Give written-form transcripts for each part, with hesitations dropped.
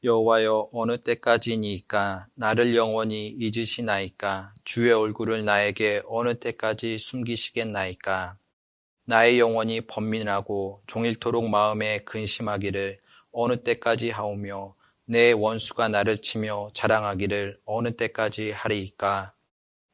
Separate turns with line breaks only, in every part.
여호와여, 어느 때까지니까 나를 영원히 잊으시나이까? 주의 얼굴을 나에게 어느 때까지 숨기시겠나이까? 나의 영혼이 번민하고 종일토록 마음에 근심하기를 어느 때까지 하오며 내 원수가 나를 치며 자랑하기를 어느 때까지 하리이까?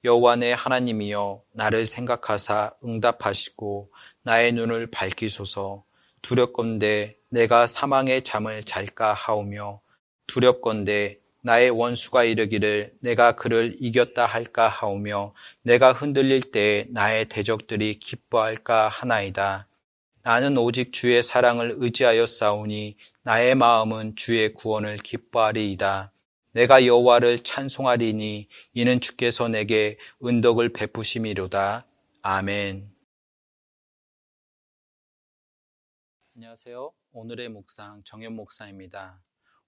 여호와 내 하나님이여, 나를 생각하사 응답하시고 나의 눈을 밝히소서. 두렵건대 내가 사망의 잠을 잘까 하오며 두렵건대 나의 원수가 이르기를 내가 그를 이겼다 할까 하오며 내가 흔들릴 때에 나의 대적들이 기뻐할까 하나이다. 나는 오직 주의 사랑을 의지하여 싸우니 나의 마음은 주의 구원을 기뻐하리이다. 내가 여호와를 찬송하리니 이는 주께서 내게 은덕을 베푸심이로다. 아멘. 안녕하세요. 오늘의 묵상 정현 목사입니다.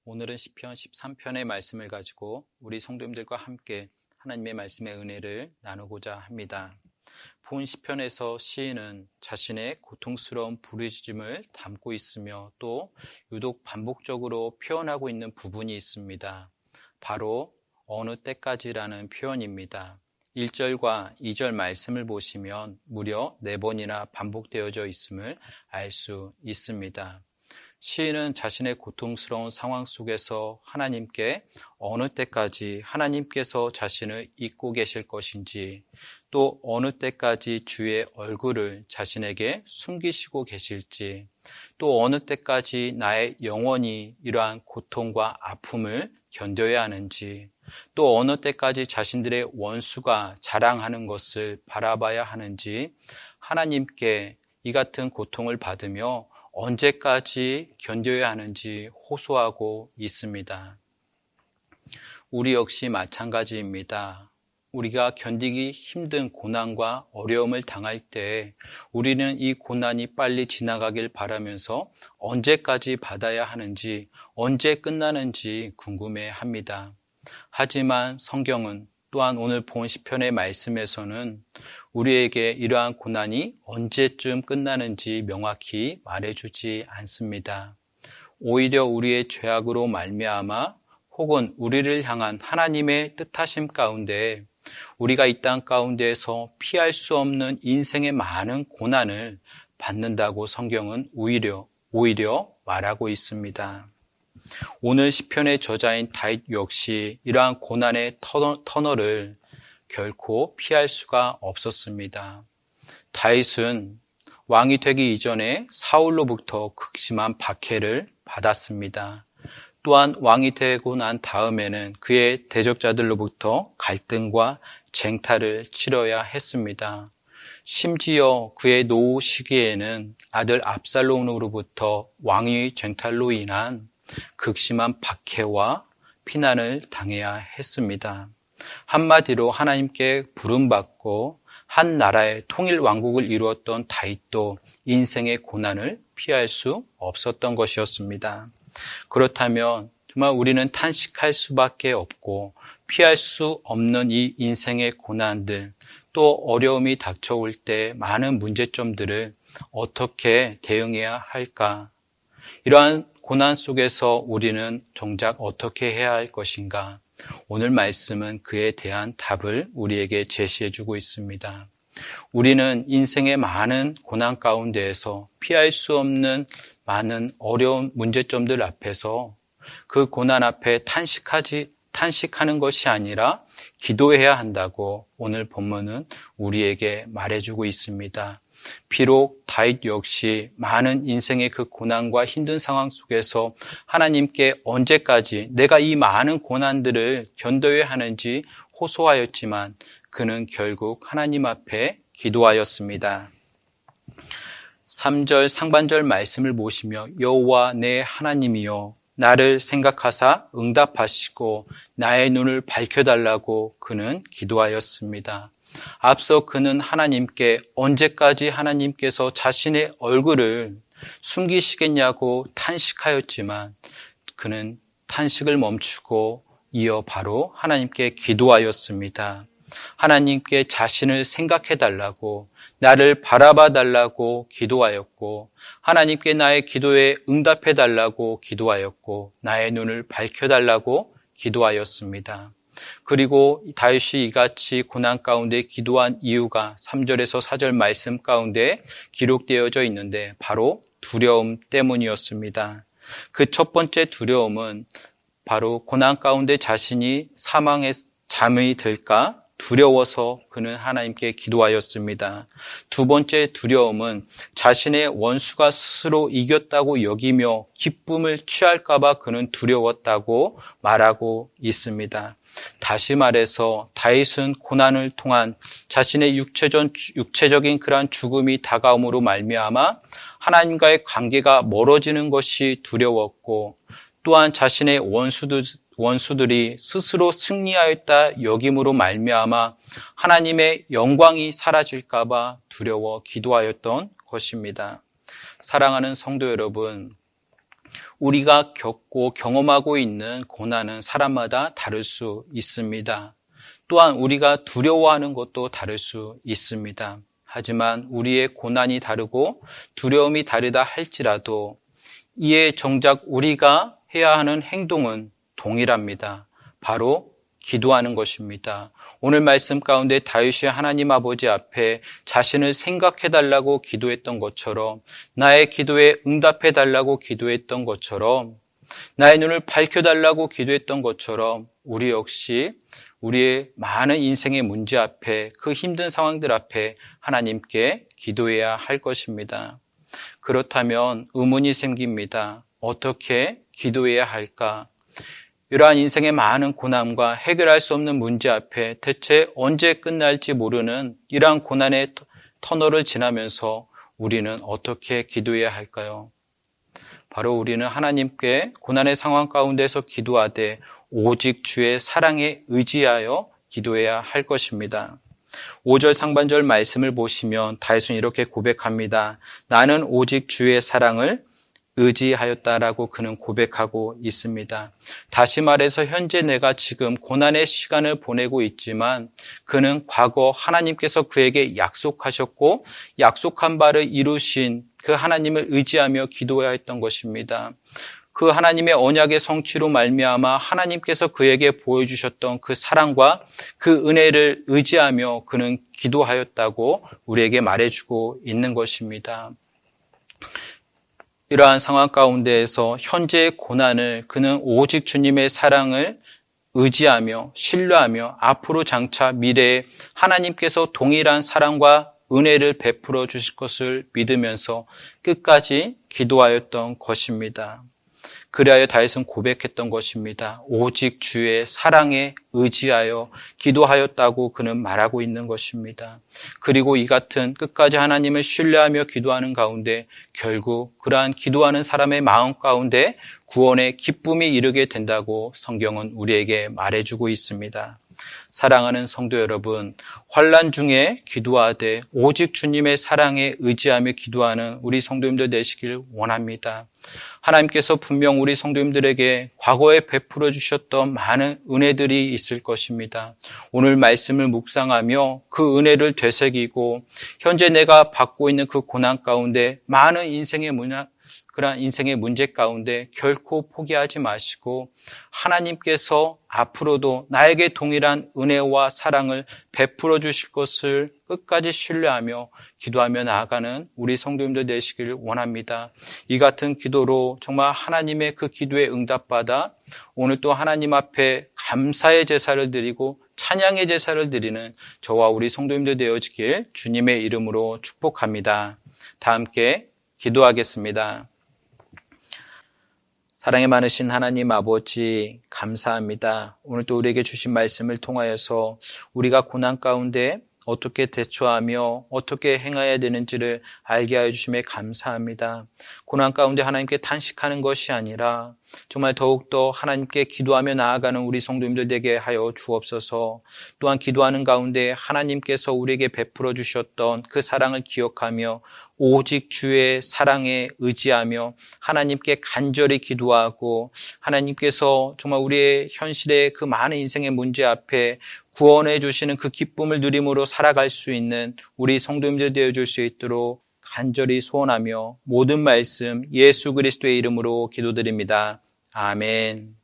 오늘은 시편 13편의 말씀을 가지고 우리 성도님들과 함께 하나님의 말씀의 은혜를 나누고자 합니다. 본 시편에서 시인은 자신의 고통스러운 부르짖음을 담고 있으며 또 유독 반복적으로 표현하고 있는 부분이 있습니다. 바로 어느 때까지라는 표현입니다. 1절과 2절 말씀을 보시면 무려 4번이나 반복되어져 있음을 알 수 있습니다. 시인은 자신의 고통스러운 상황 속에서 하나님께 어느 때까지 하나님께서 자신을 잊고 계실 것인지, 또 어느 때까지 주의 얼굴을 자신에게 숨기시고 계실지, 또 어느 때까지 나의 영혼이 이러한 고통과 아픔을 견뎌야 하는지, 또 어느 때까지 자신들의 원수가 자랑하는 것을 바라봐야 하는지, 하나님께 이 같은 고통을 받으며 언제까지 견뎌야 하는지 호소하고 있습니다. 우리 역시 마찬가지입니다. 우리가 견디기 힘든 고난과 어려움을 당할 때 우리는 이 고난이 빨리 지나가길 바라면서 언제까지 받아야 하는지, 언제 끝나는지 궁금해합니다. 하지만 성경은 또한 오늘 본 시편의 말씀에서는 우리에게 이러한 고난이 언제쯤 끝나는지 명확히 말해주지 않습니다. 오히려 우리의 죄악으로 말미암아 혹은 우리를 향한 하나님의 뜻하심 가운데 우리가 이 땅 가운데에서 피할 수 없는 인생의 많은 고난을 받는다고 성경은 오히려 말하고 있습니다. 오늘 시편의 저자인 다윗 역시 이러한 고난의 터널을 결코 피할 수가 없었습니다. 다윗은 왕이 되기 이전에 사울로부터 극심한 박해를 받았습니다. 또한 왕이 되고 난 다음에는 그의 대적자들로부터 갈등과 쟁탈을 치러야 했습니다. 심지어 그의 노후 시기에는 아들 압살롬으로부터 왕위 쟁탈로 인한 극심한 박해와 피난을 당해야 했습니다. 한마디로 하나님께 부름받고 한 나라의 통일 왕국을 이루었던 다윗도 인생의 고난을 피할 수 없었던 것이었습니다. 그렇다면 정말 우리는 탄식할 수밖에 없고 피할 수 없는 이 인생의 고난들, 또 어려움이 닥쳐올 때 많은 문제점들을 어떻게 대응해야 할까? 이러한 고난 속에서 우리는 정작 어떻게 해야 할 것인가? 오늘 말씀은 그에 대한 답을 우리에게 제시해주고 있습니다. 우리는 인생의 많은 고난 가운데에서 피할 수 없는 많은 어려운 문제점들 앞에서 그 고난 앞에 탄식하는 것이 아니라 기도해야 한다고 오늘 본문은 우리에게 말해주고 있습니다. 비록 다윗 역시 많은 인생의 그 고난과 힘든 상황 속에서 하나님께 언제까지 내가 이 많은 고난들을 견뎌야 하는지 호소하였지만 그는 결국 하나님 앞에 기도하였습니다. 3절 상반절 말씀을 보시며 여호와 내 하나님이여 나를 생각하사 응답하시고 나의 눈을 밝혀달라고 그는 기도하였습니다. 앞서 그는 하나님께 언제까지 하나님께서 자신의 얼굴을 숨기시겠냐고 탄식하였지만 그는 탄식을 멈추고 이어 바로 하나님께 기도하였습니다. 하나님께 자신을 생각해 달라고, 나를 바라봐 달라고 기도하였고, 하나님께 나의 기도에 응답해 달라고 기도하였고, 나의 눈을 밝혀 달라고 기도하였습니다. 그리고 다윗이 이같이 고난 가운데 기도한 이유가 3절에서 4절 말씀 가운데 기록되어져 있는데 바로 두려움 때문이었습니다. 그 첫 번째 두려움은 바로 고난 가운데 자신이 사망의 잠이 들까 두려워서 그는 하나님께 기도하였습니다. 두 번째 두려움은 자신의 원수가 스스로 이겼다고 여기며 기쁨을 취할까 봐 그는 두려웠다고 말하고 있습니다. 다시 말해서 다윗은 고난을 통한 자신의 육체적인 그러한 죽음이 다가옴으로 말미암아 하나님과의 관계가 멀어지는 것이 두려웠고, 또한 자신의 원수들이 스스로 승리하였다 여김으로 말미암아 하나님의 영광이 사라질까 봐 두려워 기도하였던 것입니다. 사랑하는 성도 여러분, 우리가 겪고 경험하고 있는 고난은 사람마다 다를 수 있습니다. 또한 우리가 두려워하는 것도 다를 수 있습니다. 하지만 우리의 고난이 다르고 두려움이 다르다 할지라도 이에 정작 우리가 해야 하는 행동은 동일합니다. 바로 기도하는 것입니다. 오늘 말씀 가운데 다윗이 하나님 아버지 앞에 자신을 생각해 달라고 기도했던 것처럼, 나의 기도에 응답해 달라고 기도했던 것처럼, 나의 눈을 밝혀 달라고 기도했던 것처럼 우리 역시 우리의 많은 인생의 문제 앞에, 그 힘든 상황들 앞에 하나님께 기도해야 할 것입니다. 그렇다면 의문이 생깁니다. 어떻게 기도해야 할까? 이러한 인생의 많은 고난과 해결할 수 없는 문제 앞에 대체 언제 끝날지 모르는 이러한 고난의 터널을 지나면서 우리는 어떻게 기도해야 할까요? 바로 우리는 하나님께 고난의 상황 가운데서 기도하되 오직 주의 사랑에 의지하여 기도해야 할 것입니다. 5절 상반절 말씀을 보시면 다윗은 이렇게 고백합니다. 나는 오직 주의 사랑을 의지하였다라고 그는 고백하고 있습니다. 다시 말해서 현재 내가 지금 고난의 시간을 보내고 있지만 그는 과거 하나님께서 그에게 약속하셨고 약속한 바를 이루신 그 하나님을 의지하며 기도해야 했던 것입니다. 그 하나님의 언약의 성취로 말미암아 하나님께서 그에게 보여주셨던 그 사랑과 그 은혜를 의지하며 그는 기도하였다고 우리에게 말해주고 있는 것입니다. 이러한 상황 가운데에서 현재의 고난을 그는 오직 주님의 사랑을 의지하며 신뢰하며 앞으로 장차 미래에 하나님께서 동일한 사랑과 은혜를 베풀어 주실 것을 믿으면서 끝까지 기도하였던 것입니다. 그리하여 다윗은 고백했던 것입니다. 오직 주의 사랑에 의지하여 기도하였다고 그는 말하고 있는 것입니다. 그리고 이 같은 끝까지 하나님을 신뢰하며 기도하는 가운데 결국 그러한 기도하는 사람의 마음 가운데 구원의 기쁨이 이르게 된다고 성경은 우리에게 말해주고 있습니다. 사랑하는 성도 여러분, 환난 중에 기도하되 오직 주님의 사랑에 의지하며 기도하는 우리 성도님들 되시길 원합니다. 하나님께서 분명 우리 성도님들에게 과거에 베풀어 주셨던 많은 은혜들이 있을 것입니다. 오늘 말씀을 묵상하며 그 은혜를 되새기고 현재 내가 받고 있는 그 고난 가운데 많은 그러한 인생의 문제 가운데 결코 포기하지 마시고 하나님께서 앞으로도 나에게 동일한 은혜와 사랑을 베풀어 주실 것을 끝까지 신뢰하며 기도하며 나아가는 우리 성도님들 되시길 원합니다. 이 같은 기도로 정말 하나님의 그 기도에 응답받아 오늘 또 하나님 앞에 감사의 제사를 드리고 찬양의 제사를 드리는 저와 우리 성도님들 되어지길 주님의 이름으로 축복합니다. 다 함께 기도하겠습니다. 사랑이 많으신 하나님 아버지 감사합니다. 오늘 또 우리에게 주신 말씀을 통하여서 우리가 고난 가운데 어떻게 대처하며 어떻게 행해야 되는지를 알게 하여 주심에 감사합니다. 고난 가운데 하나님께 탄식하는 것이 아니라 정말 더욱더 하나님께 기도하며 나아가는 우리 성도님들 되게 하여 주옵소서. 또한 기도하는 가운데 하나님께서 우리에게 베풀어 주셨던 그 사랑을 기억하며 오직 주의 사랑에 의지하며 하나님께 간절히 기도하고 하나님께서 정말 우리의 현실의 그 많은 인생의 문제 앞에 구원해 주시는 그 기쁨을 누림으로 살아갈 수 있는 우리 성도님들 되어줄 수 있도록 간절히 소원하며 모든 말씀 예수 그리스도의 이름으로 기도드립니다. 아멘.